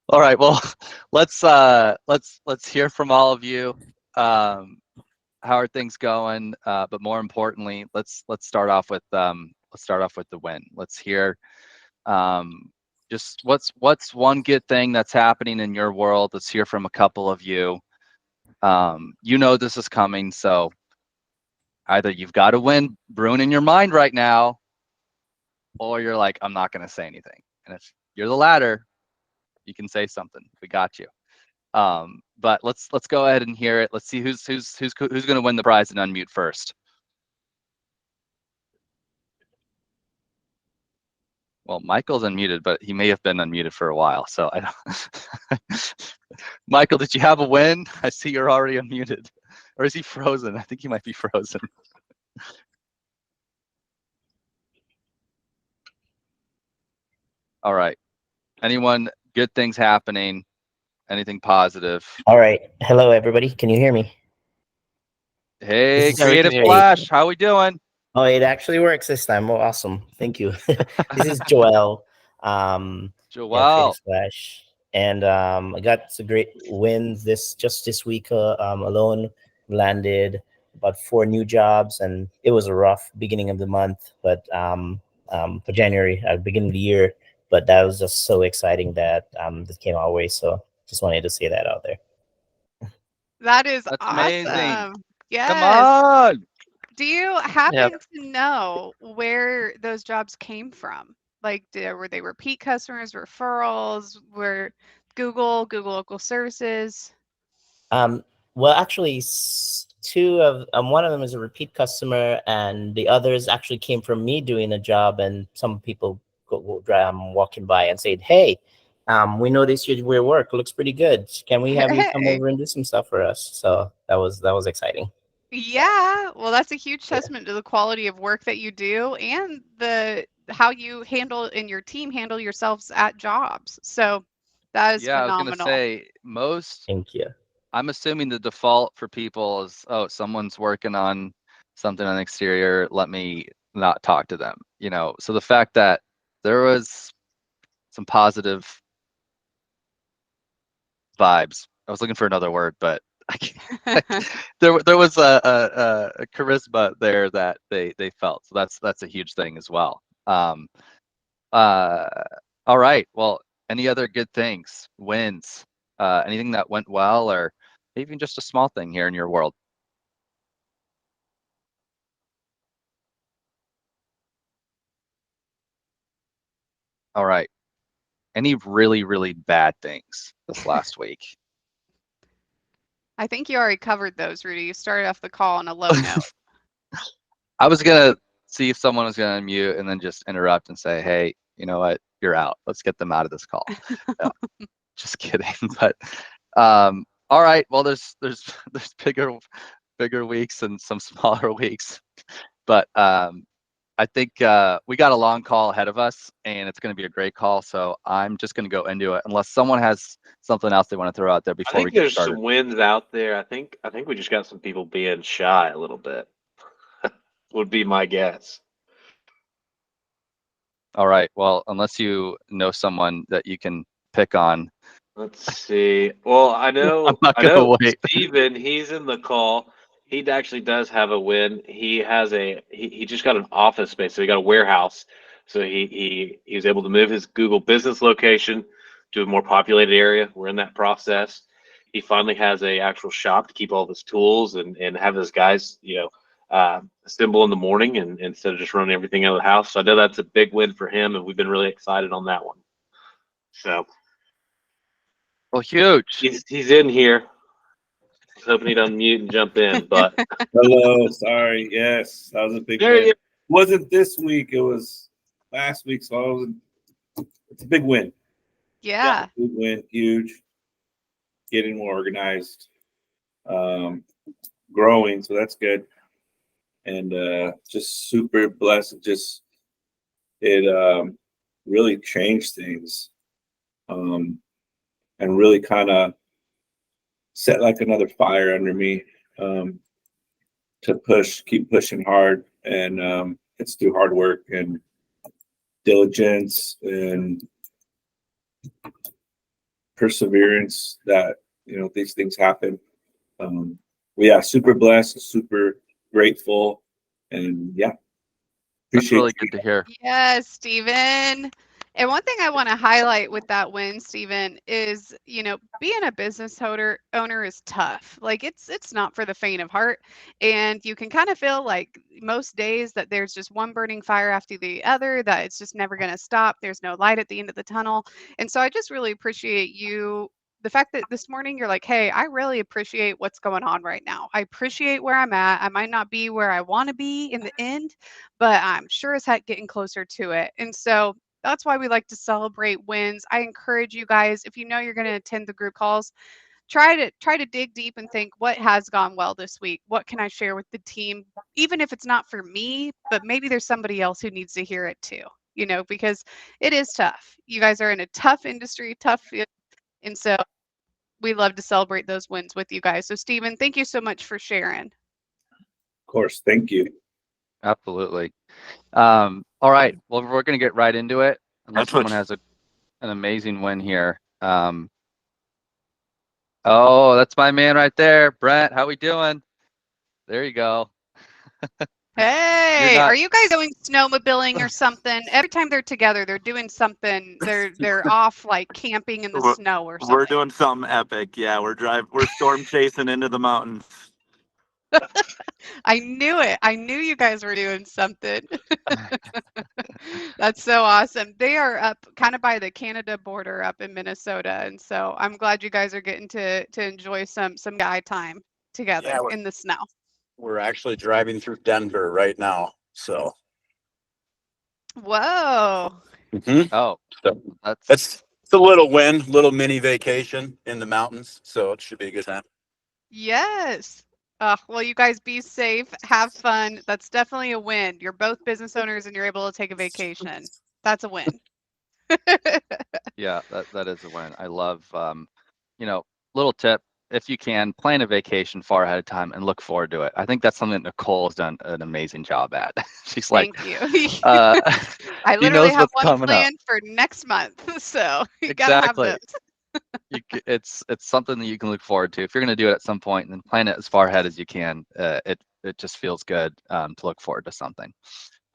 All right. Well, let's hear from all of you. How are things going? But more importantly, let's start off with the win. Let's hear just what's one good thing that's happening in your world. Let's hear from a couple of you. You know this is coming, so either you've got a win brewing in your mind right now, or you're like, I'm not going to say anything. And if you're the latter, you can say something. We got you. But let's go ahead and hear it. Let's see who's going to win the prize and unmute first. Well, Michael's unmuted, but he may have been unmuted for a while. So I don't. Michael, did you have a win? I see you're already unmuted. Or is he frozen? I think he might be frozen. All right. Anyone, good things happening? Anything positive? All right. Hello, everybody. Can you hear me? Hey, Creative Flash. How we doing? Oh, it actually works this time. Oh, awesome. Thank you. This is Joel. Joel. Flash. And I got some great wins just this week alone. Landed about 4 new jobs, and it was a rough beginning of the month, but for January, at the beginning of the year. But that was just so exciting that this came our way. So just wanted to say that out there. That's awesome. Amazing. Yes. Come on. Do you happen to know where those jobs came from? Like, were they repeat customers, referrals, were Google local services? Well, actually, one of them is a repeat customer, and the others actually came from me doing a job. And some people walking by and said, "Hey, we noticed your work looks pretty good. Can we have you come over and do some stuff for us?" So that was exciting. Yeah, well, that's a huge testament to the quality of work that you do and how you handle and your team handle yourselves at jobs. So that is phenomenal. I was gonna say Thank you. I'm assuming the default for people is, oh, someone's working on something on the exterior, let me not talk to them. So the fact that there was some positive vibes. I was looking for another word, but I can't. there was a charisma there that they felt. So that's a huge thing as well. All right. Well, any other good things, wins, anything that went well, or even just a small thing here in your world? All right. Any really, really bad things this last week? I think you already covered those, Rudy. You started off the call on a low note. I was going to see if someone was going to unmute and then just interrupt and say, hey, you know what? You're out. Let's get them out of this call. No, just kidding. But all right. Well, there's bigger weeks and some smaller weeks. But I think we got a long call ahead of us, and it's going to be a great call. So I'm just going to go into it, unless someone has something else they want to throw out there before we get started. I think there's some wins out there. I think we just got some people being shy a little bit. Would be my guess. All right. Well, unless you know someone that you can pick on. Let's see. Well, I know Steven, he's in the call. He actually does have a win. He has he just got an office space, so he got a warehouse. So he was able to move his Google business location to a more populated area. We're in that process. He finally has a actual shop to keep all of his tools and have his guys, assemble in the morning and instead of just running everything out of the house. So I know that's a big win for him, and we've been really excited on that one. So, well, huge. He's in here. I was hoping he'd unmute and jump in, but hello, sorry. Yes, that was a big win. It wasn't this week, it was last week, so it's a big win. Yeah. Big win, huge. Getting more organized, growing, so that's good. And just super blessed. It really changed things, and really kind of set like another fire under me to keep pushing hard, and it's through hard work and diligence and perseverance that, these things happen. Yeah, super blessed, super grateful, and yeah, That's appreciate really good to hear. Yes, Stephen. And one thing I want to highlight with that win, Stephen, is, being a business owner is tough. Like it's not for the faint of heart. And you can kind of feel like most days that there's just one burning fire after the other, that it's just never going to stop. There's no light at the end of the tunnel. And so I just really appreciate you. The fact that this morning you're like, hey, I really appreciate what's going on right now. I appreciate where I'm at. I might not be where I want to be in the end, but I'm sure as heck getting closer to it. And so that's why we like to celebrate wins. I encourage you guys, if you know you're going to attend the group calls, try to dig deep and think, what has gone well this week? What can I share with the team? Even if it's not for me, but maybe there's somebody else who needs to hear it too, because it is tough. You guys are in a tough industry, tough field. And so we love to celebrate those wins with you guys. So Stephen, thank you so much for sharing. Of course. Thank you. Absolutely. All right. Well, we're going to get right into it. Unless someone has an amazing win here. Oh, that's my man right there. Brent, how we doing? There you go. Hey, are you guys doing snowmobiling or something? Every time they're together, they're doing something. They're off like camping in the snow or something. We're doing something epic. Yeah, we're storm chasing into the mountains. I knew it. I knew you guys were doing something. That's so awesome. They are up kind of by the Canada border up in Minnesota, and so I'm glad you guys are getting to enjoy some guy time together in the snow. We're actually driving through Denver right now. So. Whoa. Mm-hmm. Oh, so it's a little mini vacation in the mountains. So it should be a good time. Yes. Well, you guys be safe. Have fun. That's definitely a win. You're both business owners and you're able to take a vacation. That's a win. Yeah, that is a win. I love, little tip. If you can, plan a vacation far ahead of time and look forward to it. I think that's something that Nicole has done an amazing job at. She's like, thank you. I literally have one planned for next month, so you gotta have those. It's something that you can look forward to. If you're going to do it at some point, then plan it as far ahead as you can. It just feels good to look forward to something.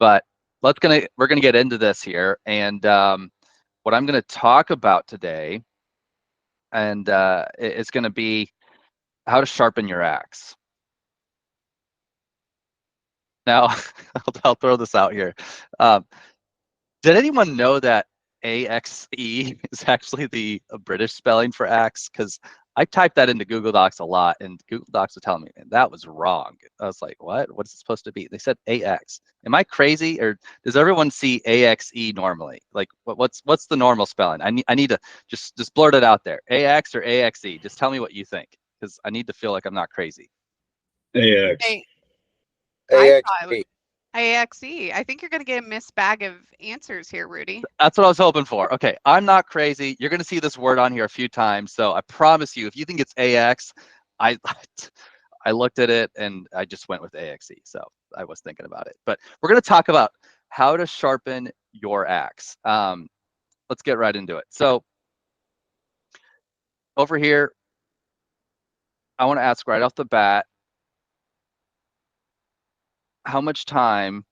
But we're gonna get into this here, and what I'm going to talk about today, and it's going to be how to sharpen your axe. Now, I'll throw this out here. Did anyone know that AXE is actually the British spelling for axe? Because I typed that into Google Docs a lot, and Google Docs was telling me, man, that was wrong. I was like, what? What's it supposed to be? They said AX. Am I crazy, or does everyone see AXE normally? Like, what's the normal spelling? I need to just blurt it out there. AX or AXE? Just tell me what you think, because I need to feel like I'm not crazy. AX. AXE. AXE. I think you're going to get a mixed bag of answers here, Rudy. That's what I was hoping for. Okay, I'm not crazy. You're going to see this word on here a few times, so I promise you, if you think it's AX, I looked at it and I just went with AXE, so I was thinking about it. But we're going to talk about how to sharpen your axe. Let's get right into it. So over here, I want to ask right off the bat, how much time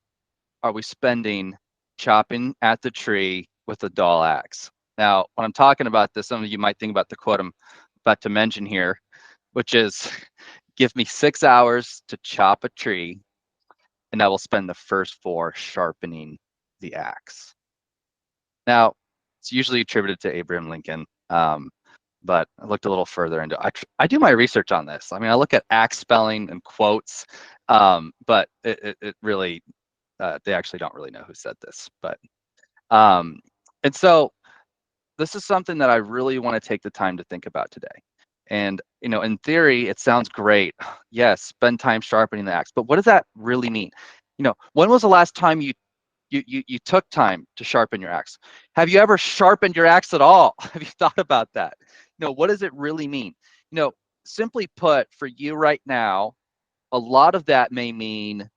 are we spending chopping at the tree with a dull axe? Now, when I'm talking about this, some of you might think about the quote I'm about to mention here, which is, give me 6 hours to chop a tree, and I will spend the first 4 sharpening the axe. Now, it's usually attributed to Abraham Lincoln, but I looked a little further into it. I do my research on this. I mean, I look at axe spelling and quotes, but it really, they actually don't really know who said this. But and so this is something that I really want to take the time to think about today. And in theory, it sounds great. Yes, spend time sharpening the axe. But what does that really mean? When was the last time you took time to sharpen your axe? Have you ever sharpened your axe at all? Have you thought about that? What does it really mean? Simply put, for you right now, a lot of that may mean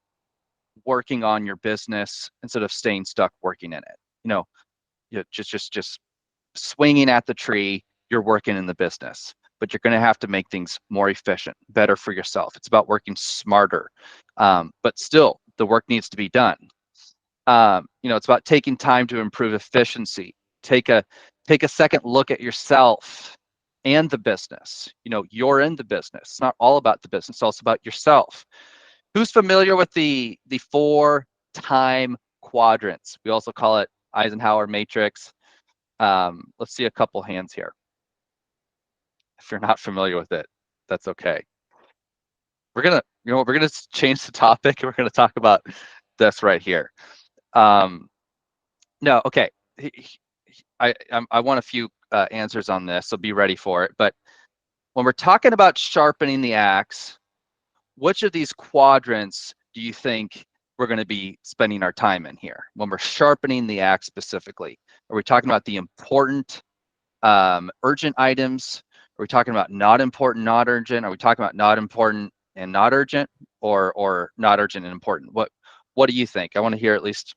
working on your business instead of staying stuck working in it. Just swinging at the tree, you're working in the business. But you're going to have to make things more efficient, better for yourself. It's about working smarter. But still, the work needs to be done. It's about taking time to improve efficiency. Take a second look at yourself and the business. You're in the business. It's not all about the business. It's also about yourself. Who's familiar with the 4 time quadrants? We also call it Eisenhower matrix. Let's see a couple hands here. If you're not familiar with it, that's okay. We're gonna change the topic, and we're gonna talk about this right here. No, okay. I want a few answers on this, so be ready for it. But when we're talking about sharpening the axe, which of these quadrants do you think we're going to be spending our time in here when we're sharpening the axe specifically? Are we talking about the important, urgent items? Are we talking about not important, not urgent? Are we talking about not important and not urgent, or not urgent and important? What do you think? I want to hear at least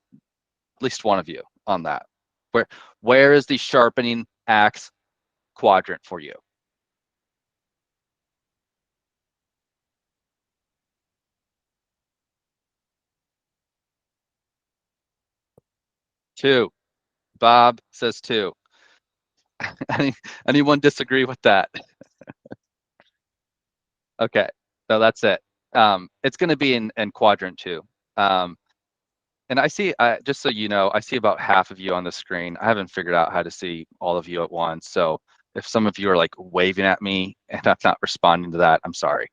one of you on that. Where is the sharpening axe quadrant for you? Two. Bob says 2. Anyone disagree with that? Okay, so that's it. It's going to be in quadrant 2. And I see, just so you know, I see about half of you on the screen. I haven't figured out how to see all of you at once. So if some of you are like waving at me and I'm not responding to that, I'm sorry.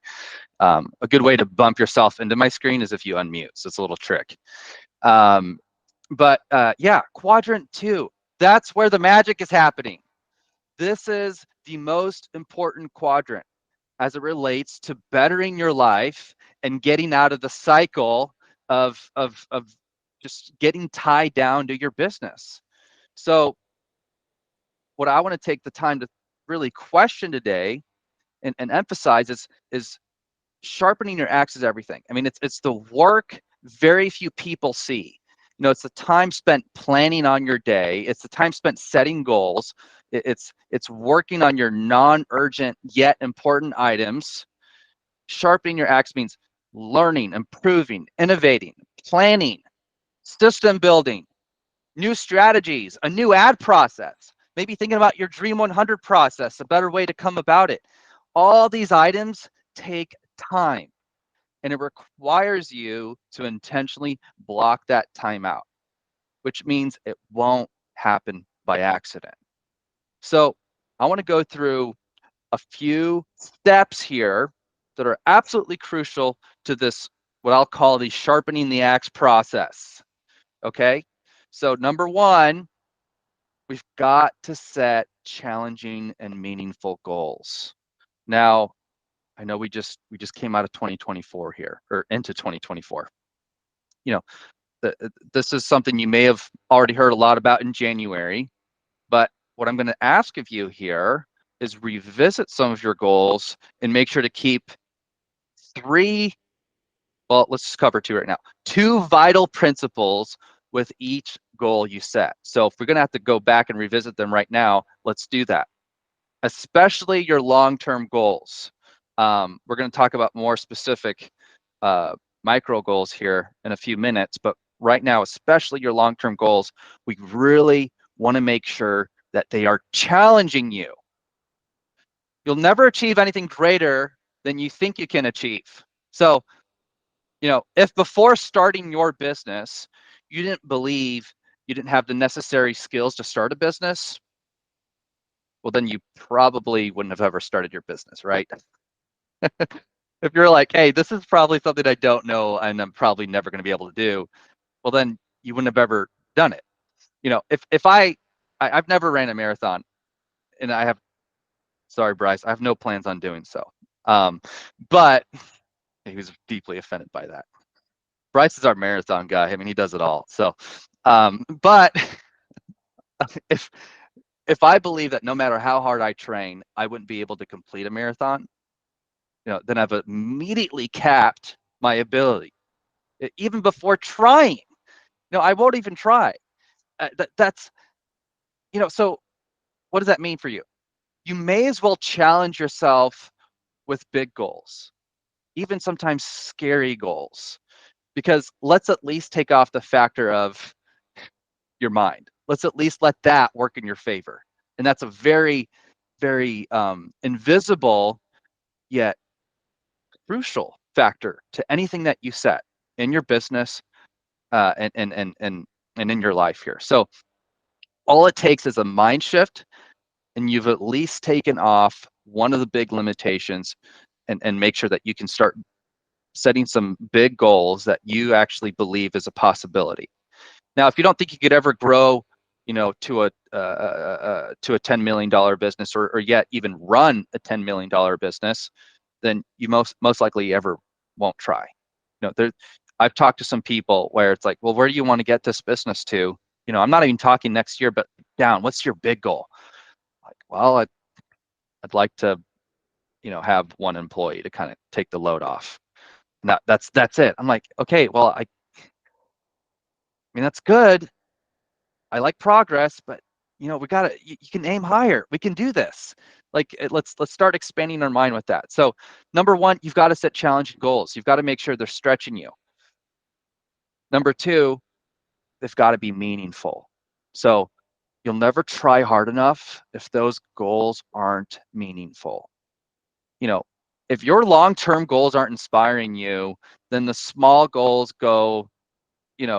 A good way to bump yourself into my screen is if you unmute. So it's a little trick. But yeah, quadrant 2, that's where the magic is happening. This is the most important quadrant as it relates to bettering your life and getting out of the cycle of just getting tied down to your business. So what I want to take the time to really question today and emphasize is sharpening your axe is everything. I mean, it's the work very few people see. It's the time spent planning on your day. It's the time spent setting goals. It's working on your non-urgent yet important items. Sharpening your axe means learning, improving, innovating, planning, system building, new strategies, a new ad process, maybe thinking about your Dream 100 process, a better way to come about it. All these items take time, and it requires you to intentionally block that time out, which means it won't happen by accident. So I want to go through a few steps here that are absolutely crucial to this, what I'll call the sharpening the axe process. Okay, so number 1, we've got to set challenging and meaningful goals. Now, I know we just came out of 2024 here, or into 2024. This is something you may have already heard a lot about in January, but what I'm going to ask of you here is revisit some of your goals and make sure to keep 3, well, let's just cover 2 right now. 2 vital principles with each goal you set. So if we're going to have to go back and revisit them right now, let's do that. Especially your long-term goals. We're going to talk about more specific micro goals here in a few minutes, but right now, especially your long-term goals, we really want to make sure that they are challenging you. You'll never achieve anything greater than you think you can achieve. So, if before starting your business, you didn't believe you didn't have the necessary skills to start a business, well, then you probably wouldn't have ever started your business, right? If you're like, hey, this is probably something I don't know and I'm probably never going to be able to do, well, then you wouldn't have ever done it. If I've never ran a marathon, and sorry, Bryce, I have no plans on doing so. But he was deeply offended by that. Bryce is our marathon guy. I mean, he does it all. So, but if I believe that no matter how hard I train, I wouldn't be able to complete a marathon, then I've immediately capped my ability. Even before trying, I won't even try. That's, so what does that mean for you? You may as well challenge yourself with big goals, even sometimes scary goals, because let's at least take off the factor of your mind. Let's at least let that work in your favor. And that's a very, very invisible yet crucial factor to anything that you set in your business and in your life here. So all it takes is a mind shift, and you've at least taken off one of the big limitations, and make sure that you can start setting some big goals that you actually believe is a possibility. Now, if you don't think you could ever grow, to a $10 million business, or yet even run a $10 million business, then you most likely ever won't try. I've talked to some people where it's like, well, where do you want to get this business to? I'm not even talking next year, but down. What's your big goal? Like, well, I'd like to, have one employee to kind of take the load off. That's it. I'm like, okay, well, I mean, that's good. I like progress, but we gotta. You can aim higher. We can do this. Like, let's start expanding our mind with that. So, number one, you've got to set challenging goals. You've got to make sure they're stretching you. Number two, they've got to be meaningful. So, you'll never try hard enough if those goals aren't meaningful. If your long-term goals aren't inspiring you, then the small goals go, they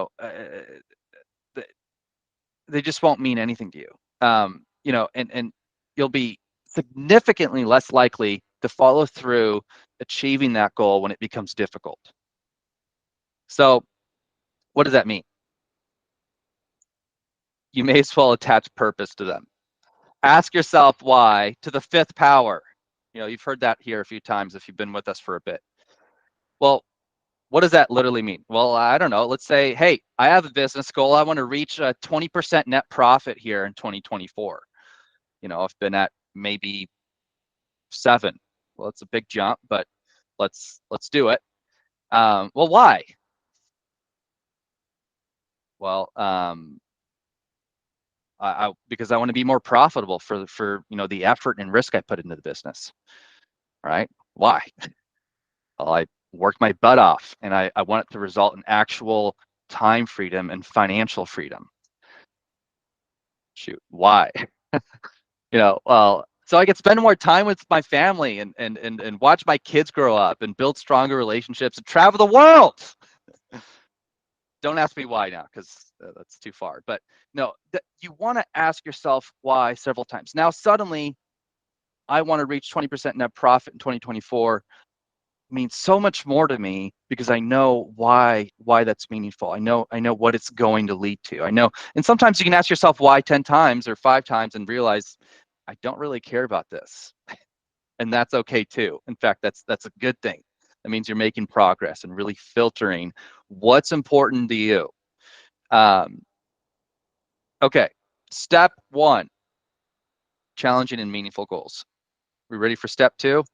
just won't mean anything to you. And you'll be significantly less likely to follow through achieving that goal when it becomes difficult. So what does that mean? You may as well attach purpose to them. Ask yourself why to the fifth power. You've heard that here a few times if you've been with us for a bit. Well, what does that literally mean? Well, I don't know. Let's say, hey, I have a business goal. I want to reach a 20% net profit here in 2024. I've been at maybe 7. Well, it's a big jump, but let's do it. Well, why? Well, because I want to be more profitable for the effort and risk I put into the business. Right? Why? Well, I worked my butt off, and I want it to result in actual time freedom and financial freedom. Shoot, why? Well, so I could spend more time with my family and watch my kids grow up and build stronger relationships and travel the world. Don't ask me why now, because that's too far. But no, you want to ask yourself why several times. Now, suddenly, I want to reach 20% net profit in 2024 means so much more to me because I know why that's meaningful. I know what it's going to lead to. I know, and sometimes you can ask yourself why 10 times or 5 times and realize I don't really care about this. And that's okay too. In fact, that's a good thing. That means you're making progress and really filtering what's important to you. Okay, step 1, challenging and meaningful goals. We ready for step 2?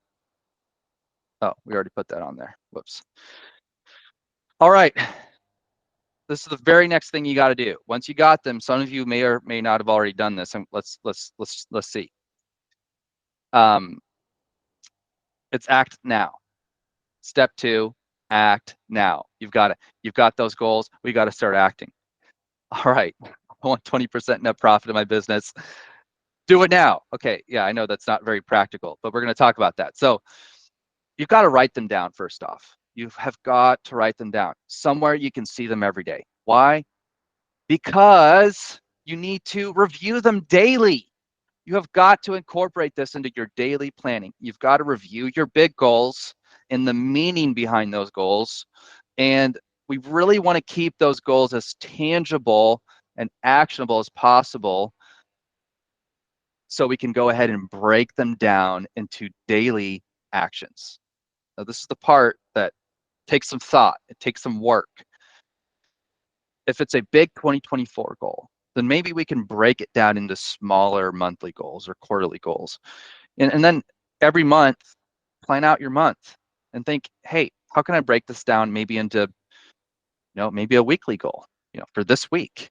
Oh, we already put that on there. Whoops. All right. This is the very next thing you got to do. Once you got them, some of you may or may not have already done this. And let's see. It's act now. Step 2, act now. You've got it. You've got those goals. We got to start acting. All right. I want 20% net profit in my business. Do it now. Okay. Yeah, I know that's not very practical, but we're going to talk about that. So you've got to write them down first off. You have got to write them down somewhere you can see them every day. Why? Because you need to review them daily. You have got to incorporate this into your daily planning. You've got to review your big goals and the meaning behind those goals. And we really want to keep those goals as tangible and actionable as possible so we can go ahead and break them down into daily actions. Now, this is the part that takes some thought. It takes some work. If it's a big 2024 goal, then maybe we can break it down into smaller monthly goals or quarterly goals. And then every month, plan out your month and think, hey, how can I break this down maybe into, maybe a weekly goal, for this week.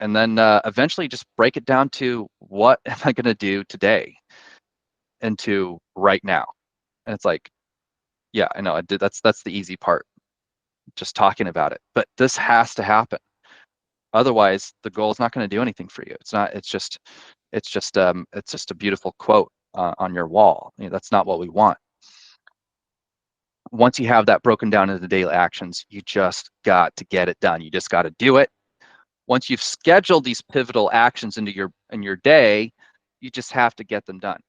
And then eventually just break it down to, what am I going to do today, into right now. And it's like, yeah, I know, that's the easy part, just talking about it. But this has to happen. Otherwise, the goal is not going to do anything for you. It's just a beautiful quote on your wall. That's not what we want. Once you have that broken down into daily actions, you just got to get it done. You just got to do it. Once you've scheduled these pivotal actions in your day, you just have to get them done.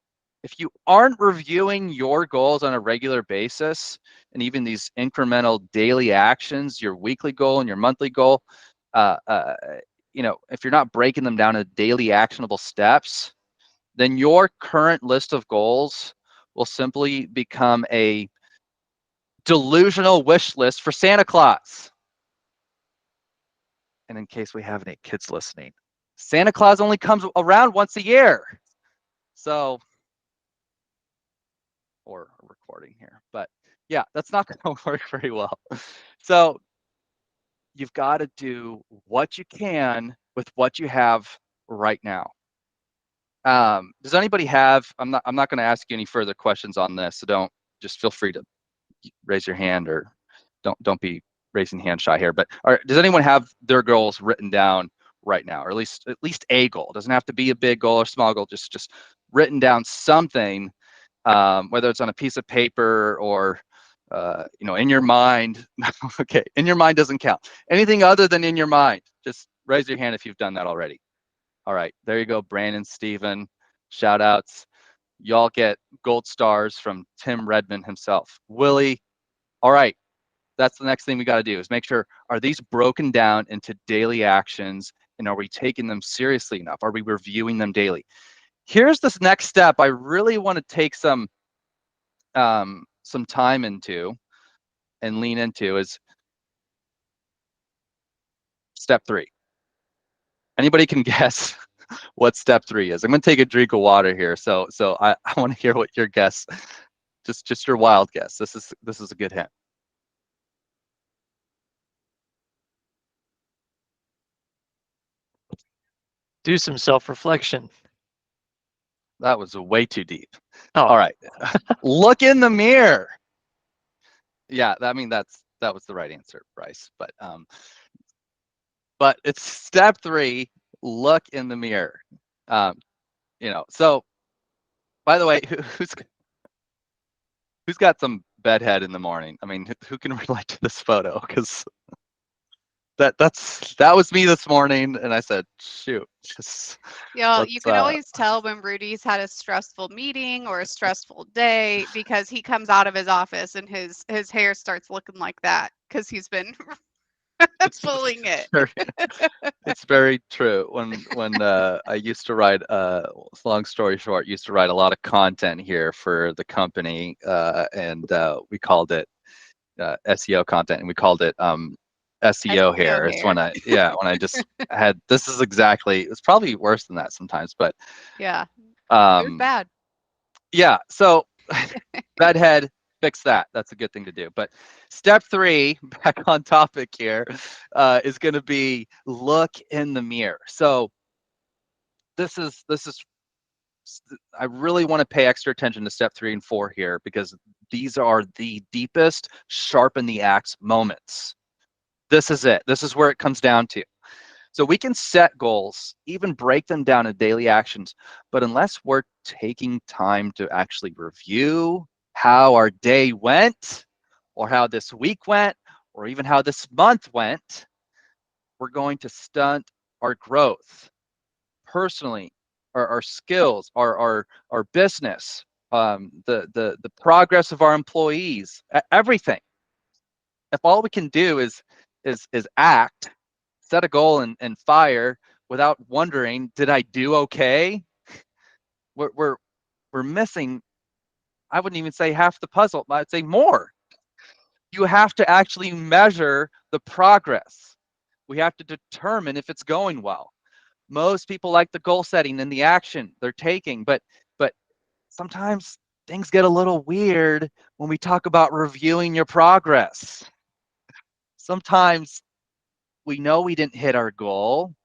If you aren't reviewing your goals on a regular basis, and even these incremental daily actions, your weekly goal and your monthly goal, if you're not breaking them down into daily actionable steps, then your current list of goals will simply become a delusional wish list for Santa Claus. And in case we have any kids listening, Santa Claus only comes around once a year. So, or a recording here, but yeah, that's not going to work very well. So you've got to do what you can with what you have right now. Does anybody have, I'm not going to ask you any further questions on this, so just feel free to raise your hand, or don't be raising hand shy here. But does anyone have their goals written down right now, or at least a goal? It doesn't have to be a big goal or small goal, just written down something, whether it's on a piece of paper or in your mind. Okay, in your mind doesn't count. Anything other than in your mind, just raise your hand if you've done that already. All right, there you go, Brandon, Steven, shout outs. Y'all get gold stars from Tim Redmond himself. Willie, all right, that's the next thing we got to do, is make sure, are these broken down into daily actions, and are we taking them seriously enough? Are we reviewing them daily? Here's this next step I really want to take some time into and lean into, is step 3. Anybody can guess what step 3 is? I'm going to take a drink of water here. So I want to hear what your guess, just your wild guess. This is a good hint. Do some self-reflection. That was way too deep. Oh. All right. Look in the mirror. Yeah, that was the right answer, Bryce. But it's step 3, look in the mirror. So by the way, who's got some bedhead in the morning? I mean, who can relate to this photo? Because that was me this morning, and I said, shoot, you can always tell when Rudy's had a stressful meeting or a stressful day, because he comes out of his office and his hair starts looking like that, because he's been pulling it. It's very true. When I used to write, long story short, used to write a lot of content here for the company, and we called it SEO content, and we called it SEO hair. It's when I just had, this is exactly, it's probably worse than that sometimes, but yeah, it was bad. Yeah, so bedhead, fix that. That's a good thing to do. But step 3, back on topic here, is going to be look in the mirror. So this is I really want to pay extra attention to step 3 and 4 here, because these are the deepest sharpen the axe moments. This is it. This is where it comes down to. So we can set goals, even break them down into daily actions, but unless we're taking time to actually review how our day went, or how this week went, or even how this month went, we're going to stunt our growth personally, our skills, our business, the progress of our employees, everything. If all we can do is act, set a goal, and fire without wondering, did I do okay? We're missing, I wouldn't even say half the puzzle, I'd say more. You have to actually measure the progress. We have to determine if it's going well. Most people like the goal setting and the action they're taking, but sometimes things get a little weird when we talk about reviewing your progress. Sometimes we know we didn't hit our goal,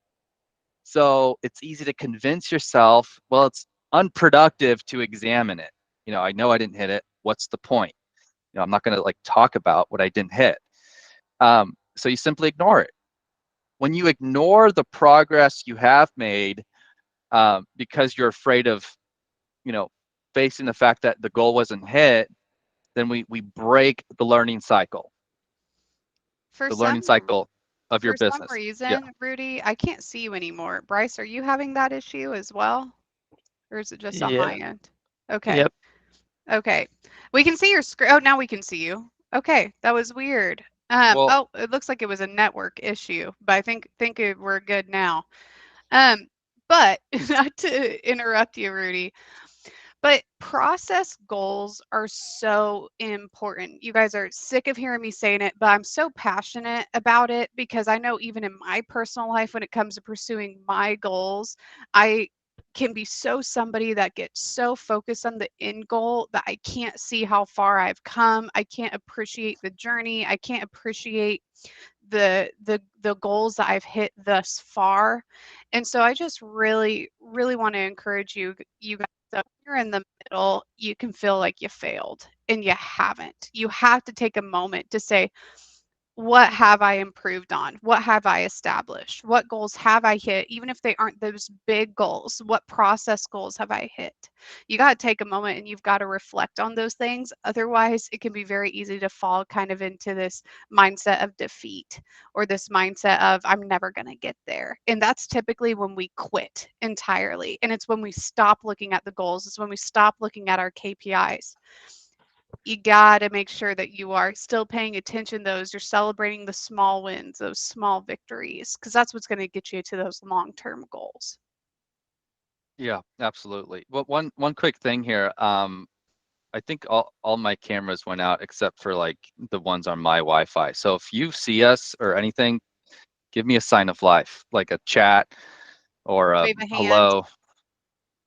So it's easy to convince yourself, well, it's unproductive to examine it. I know I didn't hit it. What's the point? I'm not going to like talk about what I didn't hit. So you simply ignore it. When you ignore the progress you have made because you're afraid of, facing the fact that the goal wasn't hit, then we break the learning cycle. For The learning some cycle of your for some business. Yeah. reason, Rudy, I can't see you anymore. Bryce, are you having that issue as well? Or is it just on my Yeah. end? Okay. Yep. Okay. We can see your screen. Oh, now we can see you. Okay, that was weird. Well, Oh, it looks like it was a network issue, but I think we're good now. But not to interrupt you, Rudy, but process goals are so important. You guys are sick of hearing me saying it, but I'm so passionate about it because I know even in my personal life, when it comes to pursuing my goals, I can be somebody that gets so focused on the end goal that I can't see how far I've come. I can't appreciate the journey. I can't appreciate the goals that I've hit thus far. And so I just really, really want to encourage you guys, that when you're in the middle, you can feel like you failed and you haven't. You have to take a moment to say, what have I improved on? What have I established? What goals have I hit? Even if they aren't those big goals, what process goals have I hit? You got to take a moment and you've got to reflect on those things. Otherwise, it can be very easy to fall kind of into this mindset of defeat or this mindset of, I'm never going to get there. And that's typically when we quit entirely. And it's when we stop looking at the goals, it's when we stop looking at our KPIs. You got to make sure that you are still paying attention to those. You're celebrating the small wins, those small victories, because that's what's going to get you to those long-term goals. yeah, absolutely. Well, one quick thing here. I think all my cameras went out except for like the ones on my Wi-Fi. So if you see us or anything, give me a sign of life, like a chat or a Wave a hand. hello.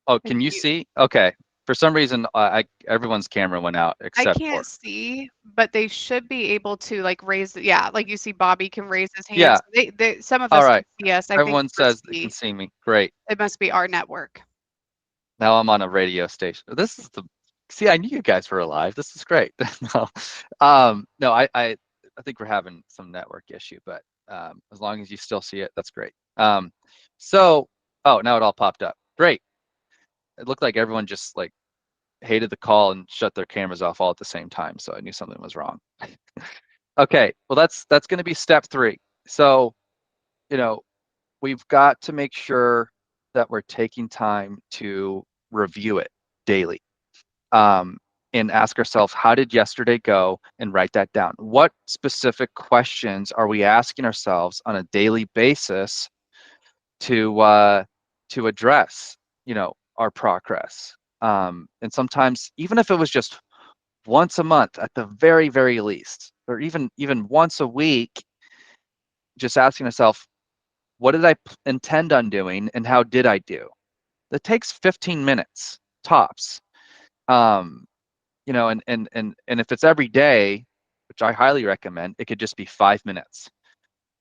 Oh, If can you you, see? Okay. For some reason, everyone's camera went out I except for. can't see, but they should be able to like raise. Yeah, like you see, Bobby can raise his hand. Yeah. So some of All us can right. see us. I think Everyone says they can see me. Great. it must be our network. Now I'm on a radio station. This is see, I knew you guys were alive. This is great. No, no, I think we're having some network issue, but as long as you still see it, that's great. So, oh, now it all popped up. Great. It looked like everyone just like hated the call and shut their cameras off all at the same time. So I knew something was wrong. Okay, well that's going to be step 3. So, we've got to make sure that we're taking time to review it daily. And ask ourselves, how did yesterday go, and write that down. What specific questions are we asking ourselves on a daily basis to address, our progress? And sometimes, even if it was just once a month at the very, very least, or even once a week, just asking ourselves, what did I intend on doing, and how did I do? That takes 15 minutes tops. And if it's every day, which I highly recommend, it could just be 5 minutes.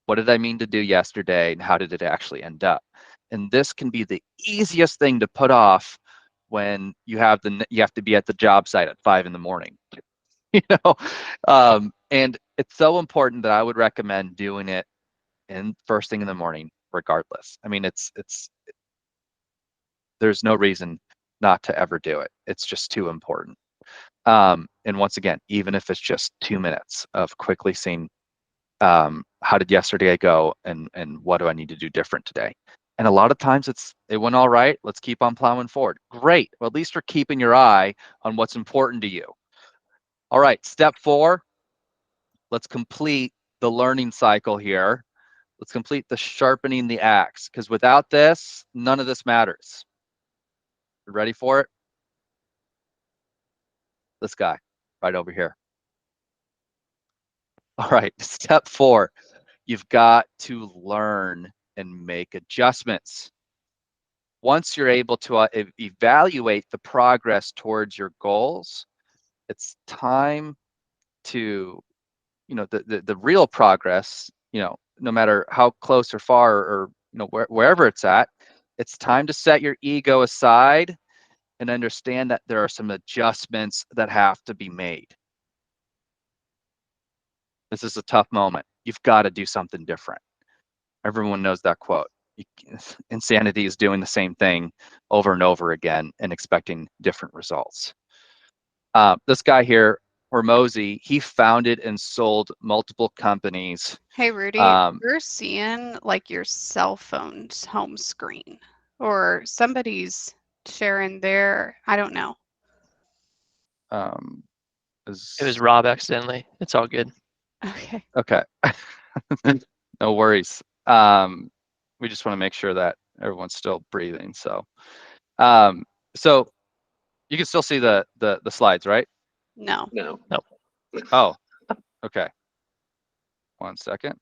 What did I mean to do yesterday, and how did it actually end up? And this can be the easiest thing to put off when you have to be at the job site at 5 a.m. you know and it's so important that I would recommend doing it in first thing in the morning regardless. I mean, it's there's no reason not to ever do it. It's just too important. And once again, even if it's just 2 minutes of quickly seeing, how did yesterday go, and what do I need to do different today? And a lot of times it went all right. Let's keep on plowing forward. Great. Well, at least you're keeping your eye on what's important to you. All right. Step 4. Let's complete the learning cycle here. Let's complete the sharpening the axe, because without this, none of this matters. You ready for it? This guy right over here. All right. Step 4. You've got to learn and make adjustments. Once you're able to evaluate the progress towards your goals, it's time to, the real progress, no matter how close or far or wherever it's at, it's time to set your ego aside and understand that there are some adjustments that have to be made. This is a tough moment. You've got to do something different. Everyone knows that quote. Insanity is doing the same thing over and over again and expecting different results. This guy here, Hormozy, he founded and sold multiple companies. Hey, Rudy, we're seeing like your cell phone's home screen, or somebody's sharing their, I don't know. It was Rob accidentally. It's all good. Okay. Okay. No worries. We just want to make sure that everyone's still breathing. So you can still see the slides, right? No. Oh, okay. 1 second.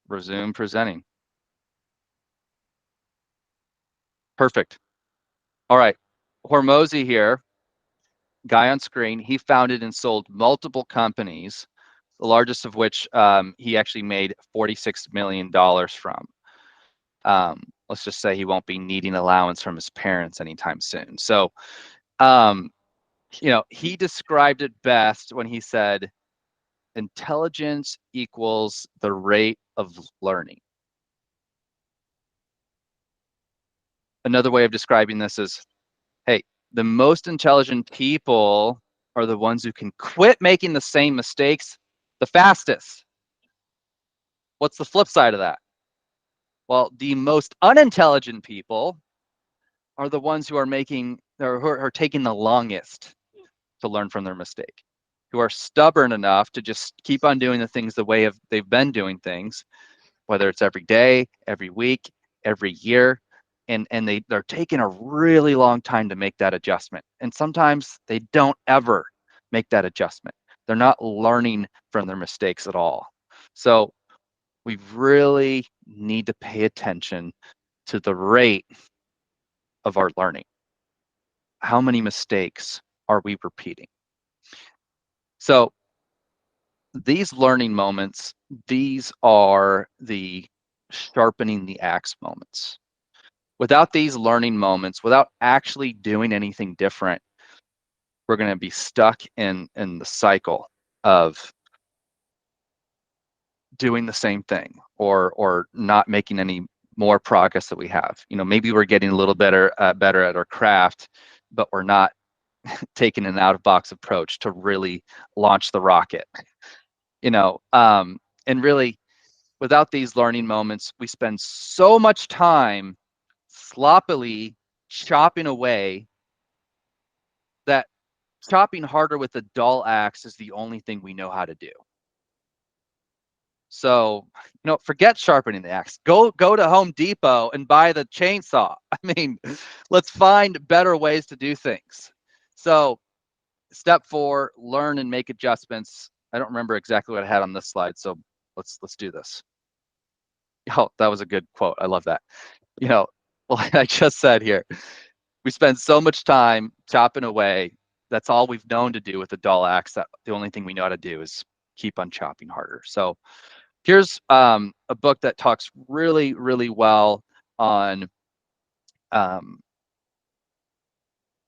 Resume presenting. Perfect. All right. Hormozy here, guy on screen, he founded and sold multiple companies, the largest of which he actually made $46 million from. Let's just say he won't be needing allowance from his parents anytime soon. So, he described it best when he said, intelligence equals the rate of learning. Another way of describing this is, hey, the most intelligent people are the ones who can quit making the same mistakes the fastest. What's the flip side of that? Well, the most unintelligent people are the ones who are taking the longest to learn from their mistake, who are stubborn enough to just keep on doing the things the way they've been doing things, whether it's every day, every week, every year, and they're taking a really long time to make that adjustment. And sometimes they don't ever make that adjustment. They're not learning from their mistakes at all. So we really need to pay attention to the rate of our learning. How many mistakes are we repeating? So these learning moments, these are the sharpening the axe moments. Without these learning moments, without actually doing anything different, we're going to be stuck in the cycle of doing the same thing or not making any more progress that we have. Maybe we're getting a little better at our craft, but we're not taking an out-of-box approach to really launch the rocket. And really, without these learning moments, we spend so much time sloppily chopping away that chopping harder with a dull axe is the only thing we know how to do. So, forget sharpening the axe. Go to Home Depot and buy the chainsaw. I mean, let's find better ways to do things. So, step 4, learn and make adjustments. I don't remember exactly what I had on this slide, so let's do this. Oh, that was a good quote. I love that. Like I just said here, we spend so much time chopping away. That's all we've known to do with a dull axe. That the only thing we know how to do is keep on chopping harder. So here's a book that talks really, really well on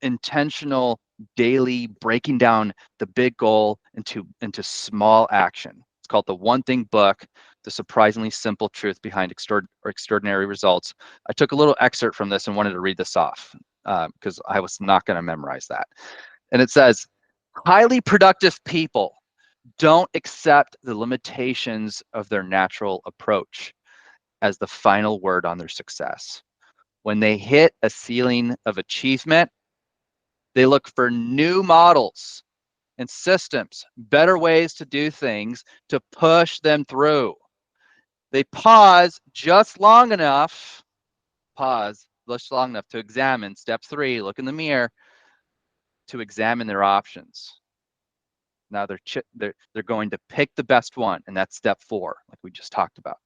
intentional daily breaking down the big goal into small action. It's called The One Thing Book, The Surprisingly Simple Truth Behind Extraordinary Results. I took a little excerpt from this and wanted to read this off because I was not going to memorize that. And it says, highly productive people don't accept the limitations of their natural approach as the final word on their success. When they hit a ceiling of achievement, they look for new models and systems, better ways to do things to push them through. They pause just long enough to examine. Step 3, look in the mirror, to examine their options. Now they're going to pick the best one, and that's step 4, like we just talked about.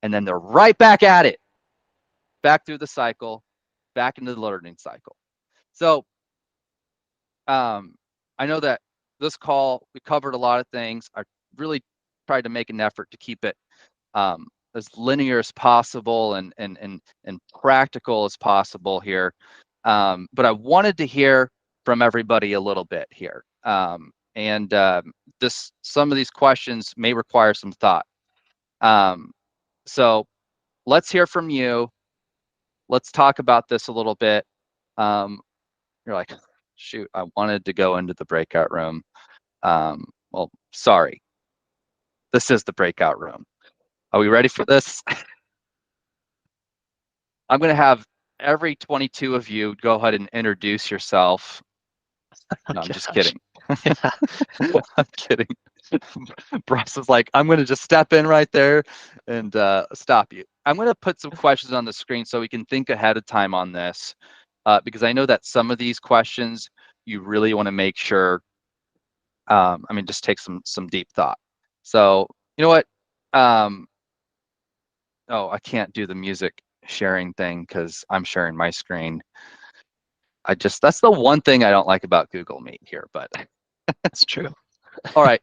And then they're right back at it, back through the cycle, back into the learning cycle. So I know that this call, we covered a lot of things. I really tried to make an effort to keep it linear as possible and practical as possible here. But I wanted to hear from everybody a little bit here. Some of these questions may require some thought. So let's hear from you. Let's talk about this a little bit. You're like, shoot, I wanted to go into the breakout room. Well, sorry. This is the breakout room. Are we ready for this? I'm going to have every 22 of you go ahead and introduce yourself. No, I'm just kidding. I'm kidding. Bryce was like, I'm going to just step in right there and stop you. I'm going to put some questions on the screen so we can think ahead of time on this, because I know that some of these questions you really want to make sure, just take some deep thought. So, you know what? Oh, I can't do the music sharing thing because I'm sharing my screen. That's the one thing I don't like about Google Meet here, but that's true. All right.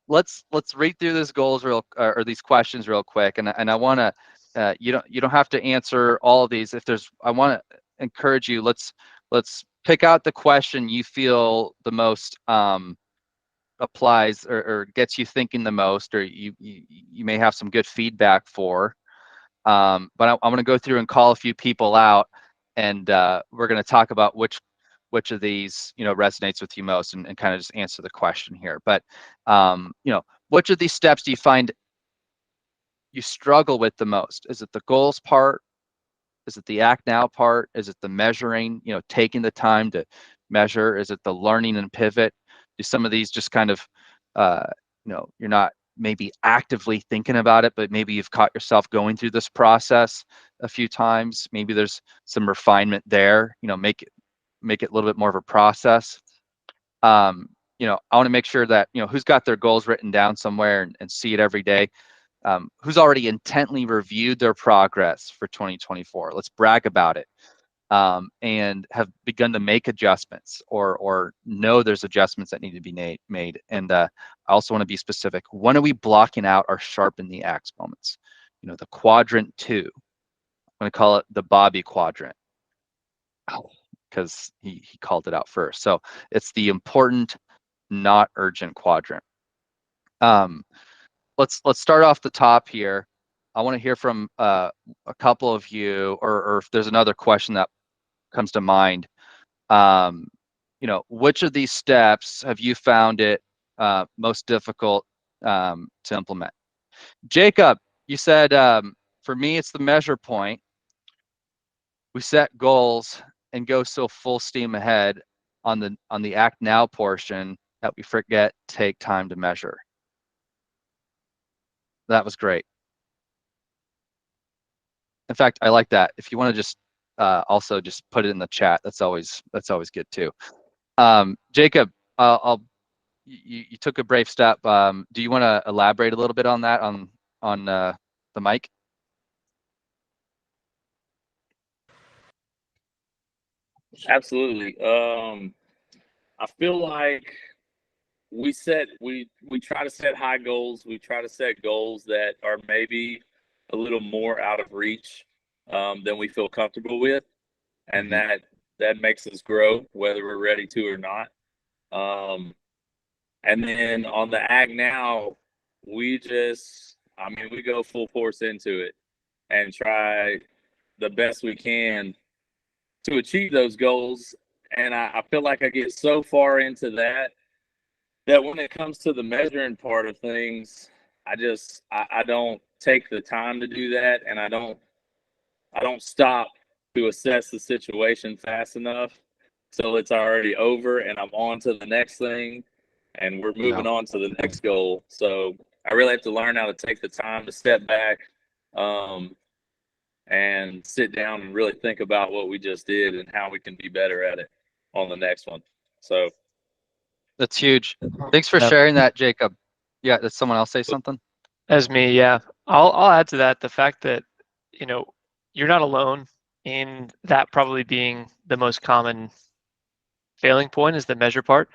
Let's read through these goals or these questions real quick, and I want to you don't have to answer all of these. I want to encourage you. Let's pick out the question you feel the most applies or gets you thinking the most, or you may have some good feedback for. But I'm going to go through and call a few people out, and we're going to talk about which of these resonates with you most, and kind of just answer the question here. But which of these steps do you find you struggle with the most? Is it the goals part? Is it the act now part? Is it the measuring, taking the time to measure? Is it the learning and pivot? Do some of these just kind of you're not maybe actively thinking about it, but maybe you've caught yourself going through this process a few times? Maybe there's some refinement there, make it a little bit more of a process. I want to make sure that who's got their goals written down somewhere and see it every day. Who's already intently reviewed their progress for 2024? Let's brag about it, and have begun to make adjustments or know there's adjustments that need to be made. And I also want to be specific. When are we blocking out our sharpen the axe moments? The quadrant 2. I'm going to call it the Bobby quadrant, because he called it out first. So it's the important, not urgent quadrant. Let's start off the top here. I want to hear from a couple of you, or if there's another question that comes to mind. Which of these steps have you found it most difficult to implement? Jacob, you said, for me, it's the measure point. We set goals and go so full steam ahead on the act now portion that we forget to take time to measure. That was great. In fact, I like that. If you want to just also just put it in the chat, that's always good too. Jacob, you took a brave step. Do you want to elaborate a little bit on that on the mic? Absolutely. I feel like we try to set high goals. We try to set goals that are maybe a little more out of reach than we feel comfortable with, and that makes us grow, whether we're ready to or not. And then on the act now, we go full force into it and try the best we can to achieve those goals. And I feel like I get so far into that when it comes to the measuring part of things, I don't take the time to do that, and I don't stop to assess the situation fast enough till it's already over and I'm on to the next thing and we're moving on to the next goal. So I really have to learn how to take the time to step back and sit down and really think about what we just did and how we can be better at it on the next one. So that's huge. Thanks for sharing that, Jacob. Yeah, did someone else say something? As me, yeah. I'll add to that the fact that you're not alone in that probably being the most common failing point is the measure part,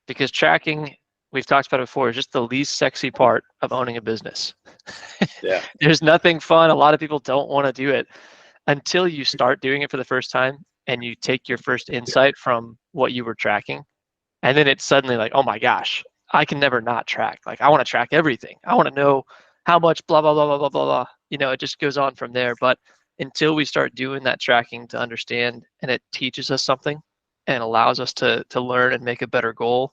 because tracking, we've talked about it before, is just the least sexy part of owning a business. Yeah. There's nothing fun. A lot of people don't want to do it until you start doing it for the first time and you take your first insight from what you were tracking. And then it's suddenly like, oh my gosh, I can never not track. Like, I want to track everything. I want to know how much blah, blah, blah, blah, blah, blah, blah. You know, it just goes on from there. But until we start doing that tracking to understand, and it teaches us something and allows us to learn and make a better goal,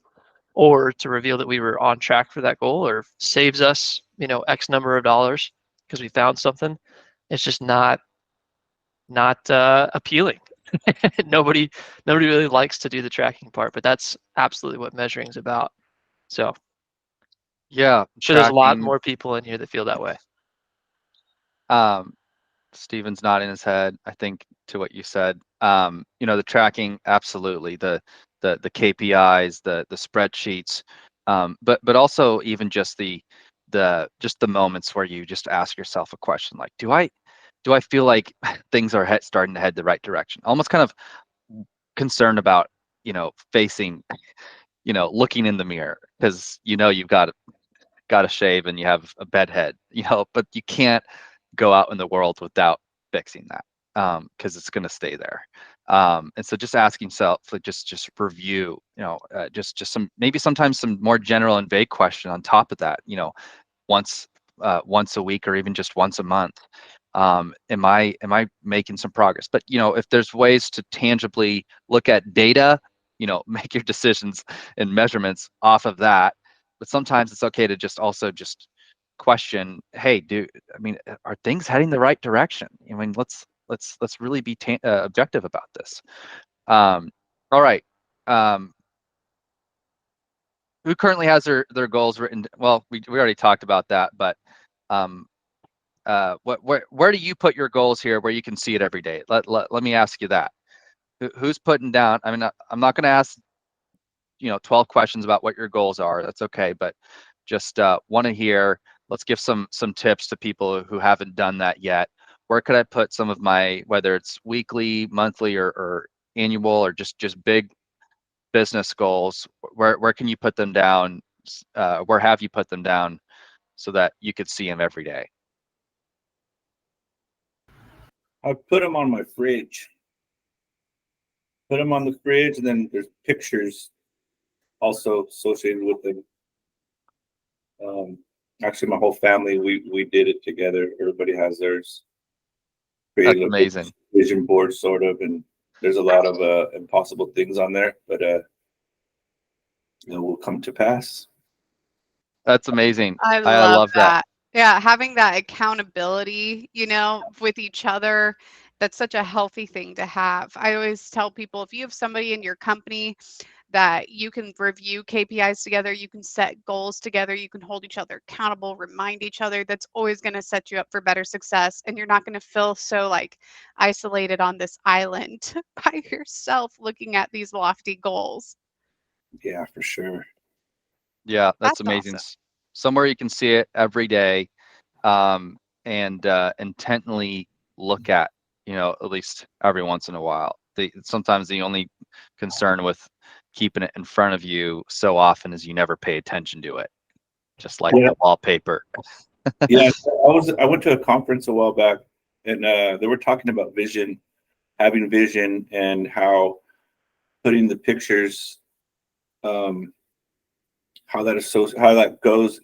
or to reveal that we were on track for that goal, or saves us, you know, X number of dollars because we found something, it's just not appealing. nobody really likes to do the tracking part, but that's absolutely what measuring is about. So Yeah, I'm sure there's a lot more people in here that feel that way. Steven's nodding his head, I think, to what you said. You know, the tracking, absolutely, the KPIs, the spreadsheets, but also even just the moments where you just ask yourself a question like, do I feel like things are starting to head the right direction? Almost kind of concerned about, you know, facing, you know, looking in the mirror, because you know you've got to shave and you have a bed head, you know, but you can't go out in the world without fixing that, because it's going to stay there. And so just asking yourself, like, just review, you know, just some, maybe sometimes some more general and vague question on top of that, you know, once a week or even just once a month. Am I making some progress? But, you know, if there's ways to tangibly look at data, you know, make your decisions and measurements off of that. But sometimes it's okay to just also just question, hey, are things heading the right direction? I mean, let's really be objective about this. All right. Who currently has their goals written? Well, we already talked about that, but where do you put your goals here where you can see it every day? Let me ask you that. Who's putting down? I mean, I'm not going to ask, you know, 12 questions about what your goals are. That's okay, but just want to hear. Let's give some tips to people who haven't done that yet. Where could I put some of my, whether it's weekly, monthly, or annual, or just big business goals? Where can you put them down? Where have you put them down so that you could see them every day? I put them on my fridge. Put them on the fridge, and then there's pictures also associated with them. Actually, my whole family, we did it together. Everybody has theirs. That's amazing. Vision board, sort of, and there's a lot of impossible things on there, but you know, will come to pass. That's amazing. I love that. Yeah, having that accountability, you know, with each other, that's such a healthy thing to have. I always tell people, if you have somebody in your company that you can review KPIs together, you can set goals together, you can hold each other accountable, remind each other, that's always going to set you up for better success. And you're not going to feel so like isolated on this island by yourself looking at these lofty goals. Yeah, for sure. Yeah, that's amazing. Awesome. Somewhere you can see it every day, and intently look at, you know, at least every once in a while. Sometimes the only concern with keeping it in front of you so often is you never pay attention to it, just like the wallpaper. Yeah, I went to a conference a while back, and they were talking about vision, having vision, and how putting the pictures, how that goes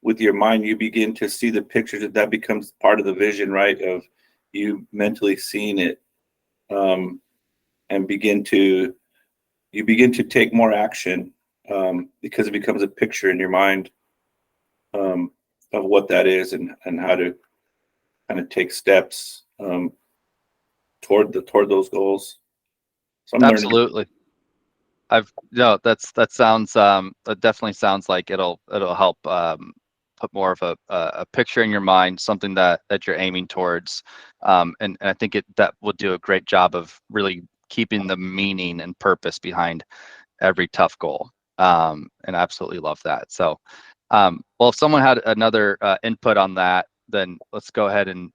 with your mind. You begin to see the pictures, that becomes part of the vision, right? Of you mentally seeing it, and begin to take more action, because it becomes a picture in your mind, of what that is, and how to kind of take steps toward those goals. So I'm absolutely learning. That definitely sounds like it'll help put more of a picture in your mind, something that you're aiming towards, and I think that will do a great job of really keeping the meaning and purpose behind every tough goal, and I absolutely love that. So well, if someone had another input on that, then let's go ahead and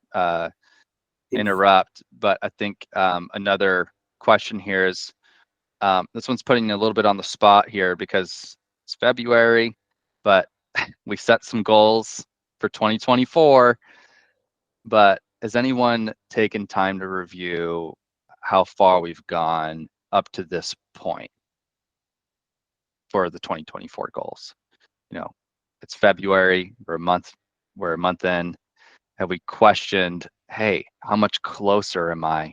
interrupt. But I think another question here is, this one's putting a little bit on the spot here, because It's February, but we set some goals for 2024. But has anyone taken time to review how far we've gone up to this point for the 2024 goals? It's February. We're a month in. Have we questioned, hey, how much closer am I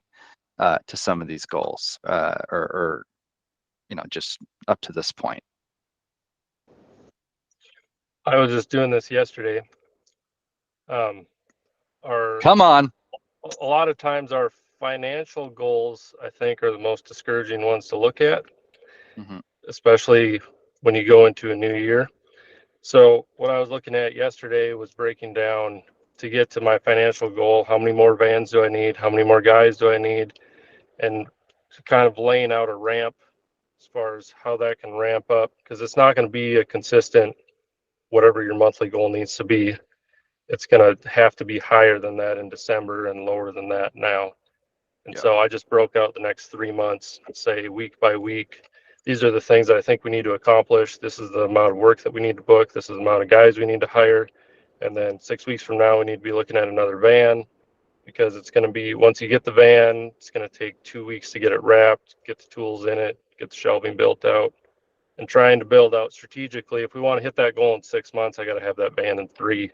to some of these goals, or just up to this point? I was just doing this yesterday. Come on. A lot of times our financial goals, I think, are the most discouraging ones to look at, especially when you go into a new year. So what I was looking at yesterday was breaking down to get to my financial goal. How many more vans do I need? How many more guys do I need? And kind of laying out a ramp as far as how that can ramp up, because it's not going to be a consistent, whatever your monthly goal needs to be. It's going to have to be higher than that in December and lower than that now. And so I just broke out the next 3 months, say week by week. These are the things that I think we need to accomplish. This is the amount of work that we need to book. This is the amount of guys we need to hire. And then 6 weeks from now, we need to be looking at another van, because it's going to be, once you get the van, it's going to take 2 weeks to get it wrapped, get the tools in it, get the shelving built out, and trying to build out strategically. If we want to hit that goal in 6 months, I got to have that van in 3.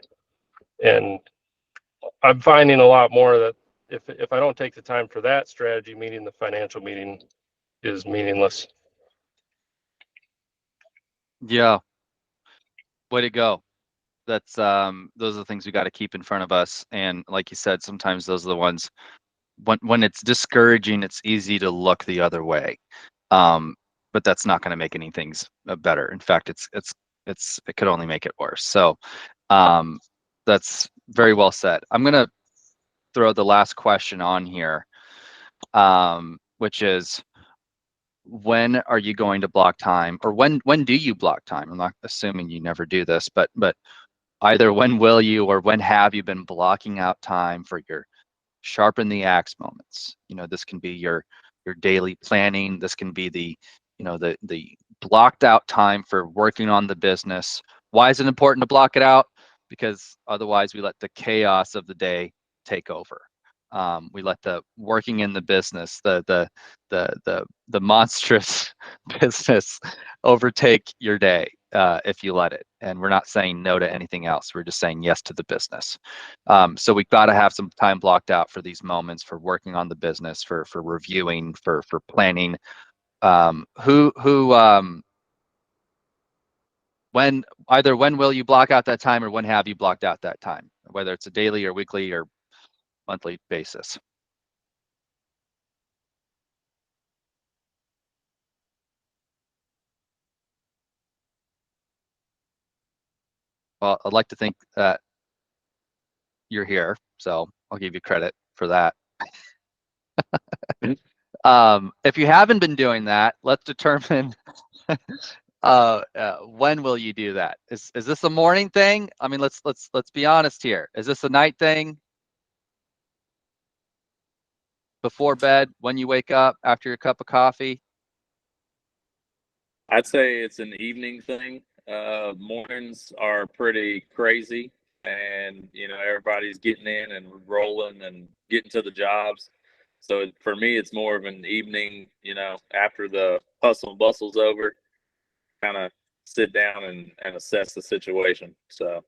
And I'm finding a lot more that if I don't take the time for that strategy meeting, the financial meeting is meaningless. Yeah. Way to go. That's those are the things we got to keep in front of us. And like you said, sometimes those are the ones when it's discouraging, it's easy to look the other way. But that's not going to make any things better. In fact, it could only make it worse. So that's very well said. I'm going to throw the last question on here, which is, when are you going to block time, or when do you block time? I'm not assuming you never do this, but either when will you, or when have you been blocking out time for your sharpen the axe moments? This can be your daily planning. This can be the blocked out time for working on the business. Why is it important to block it out? Because otherwise we let the chaos of the day take over. We let the working in the business, the monstrous business overtake your day, if you let it. And we're not saying no to anything else. We're just saying yes to the business. So we've got to have some time blocked out for these moments, for working on the business, for reviewing, for planning. When will you block out that time, or when have you blocked out that time, whether it's a daily or weekly or monthly basis? Well, I'd like to think that you're here, so I'll give you credit for that. If you haven't been doing that, let's determine when will you do that? Is this a morning thing? I mean, let's be honest here. Is this a night thing? Before bed, when you wake up, after your cup of coffee? I'd say it's an evening thing. Mornings are pretty crazy, and everybody's getting in and rolling and getting to the jobs. So for me, it's more of an evening. After the hustle and bustle's over, kind of sit down and assess the situation. So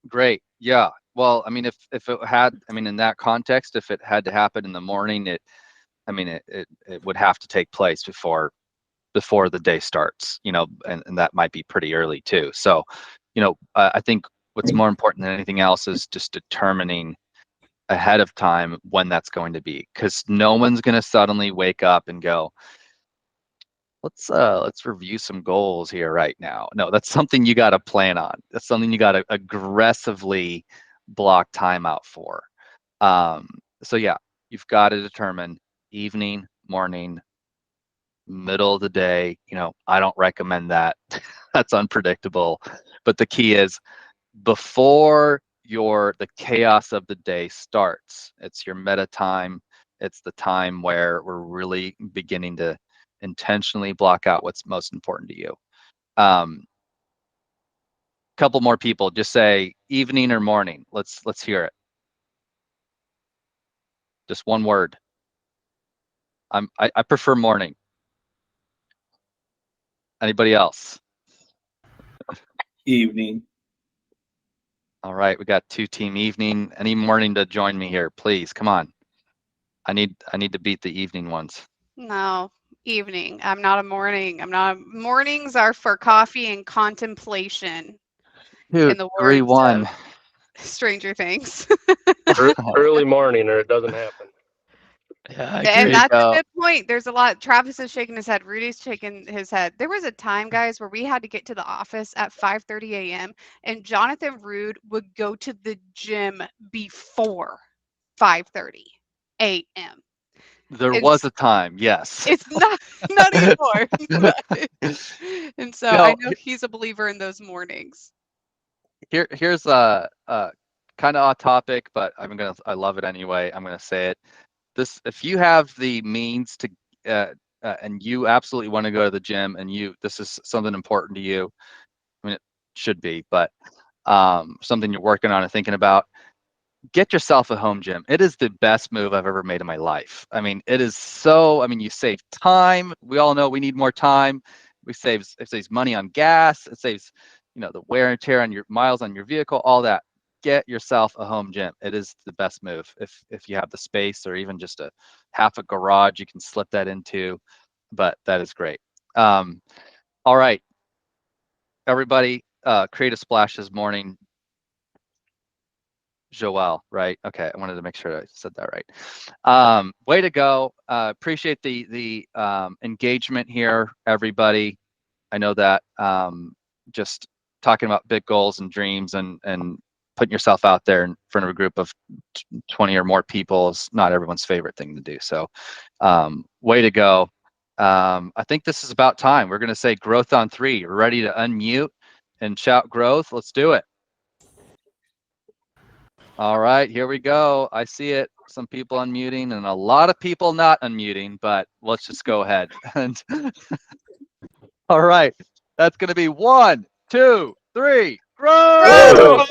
great. Yeah. Well, I mean, if it had, I mean, in that context, if it had to happen in the morning, it would have to take place before the day starts, and that might be pretty early too. So, I think what's more important than anything else is just determining ahead of time when that's going to be, because no one's going to suddenly wake up and go, let's review some goals here right now. No, that's something you got to plan on. That's something you got to aggressively block time out for. So yeah, you've got to determine evening, morning, middle of the day. I don't recommend that. That's unpredictable. But the key is, before the chaos of the day starts, it's your meta time. It's the time where we're really beginning to intentionally block out what's most important to you. Couple more people, just say evening or morning. Let's hear it. Just one word. I prefer morning. Anybody else? Evening. All right, we got 2 team evening. Any morning to join me here, please. Come on. I need to beat the evening ones. No, evening. I'm not a morning. Mornings are for coffee and contemplation. Dude, In the words 3-1. of Stranger Things. Early morning, or it doesn't happen. Yeah, I And agree. that's a good point. There's a lot. Travis is shaking his head. Rudy's shaking his head. There was a time, guys, where we had to get to the office at 5:30 a.m. and Jonathan Rood would go to the gym before 5:30 a.m. There And was a time, yes. it's not anymore. And so I know he's a believer in those mornings. Here's a kind of off topic, but I love it anyway. I'm gonna say it. If you have the means to and you absolutely want to go to the gym, and this is something important to you, I mean, it should be, but something you're working on and thinking about, get yourself a home gym. It is the best move I've ever made in my life. I mean, it is so, you save time. We all know we need more time. It saves money on gas. It saves, the wear and tear on your miles on your vehicle, all that. Get yourself a home gym. It is the best move. If you have the space, or even just half a garage, you can slip that into, but that is great. All right, everybody, create a splash this morning. Joel, right? Okay, I wanted to make sure I said that right. Way to go. Appreciate the engagement here, everybody. I know that just talking about big goals and dreams and putting yourself out there in front of a group of 20 or more people is not everyone's favorite thing to do. So way to go. I think this is about time. We're going to say growth on 3. We're ready to unmute and shout growth. Let's do it. All right, here we go. I see it. Some people unmuting and a lot of people not unmuting, but let's just go ahead. And all right, that's going to be 1, 2, 3. Grow!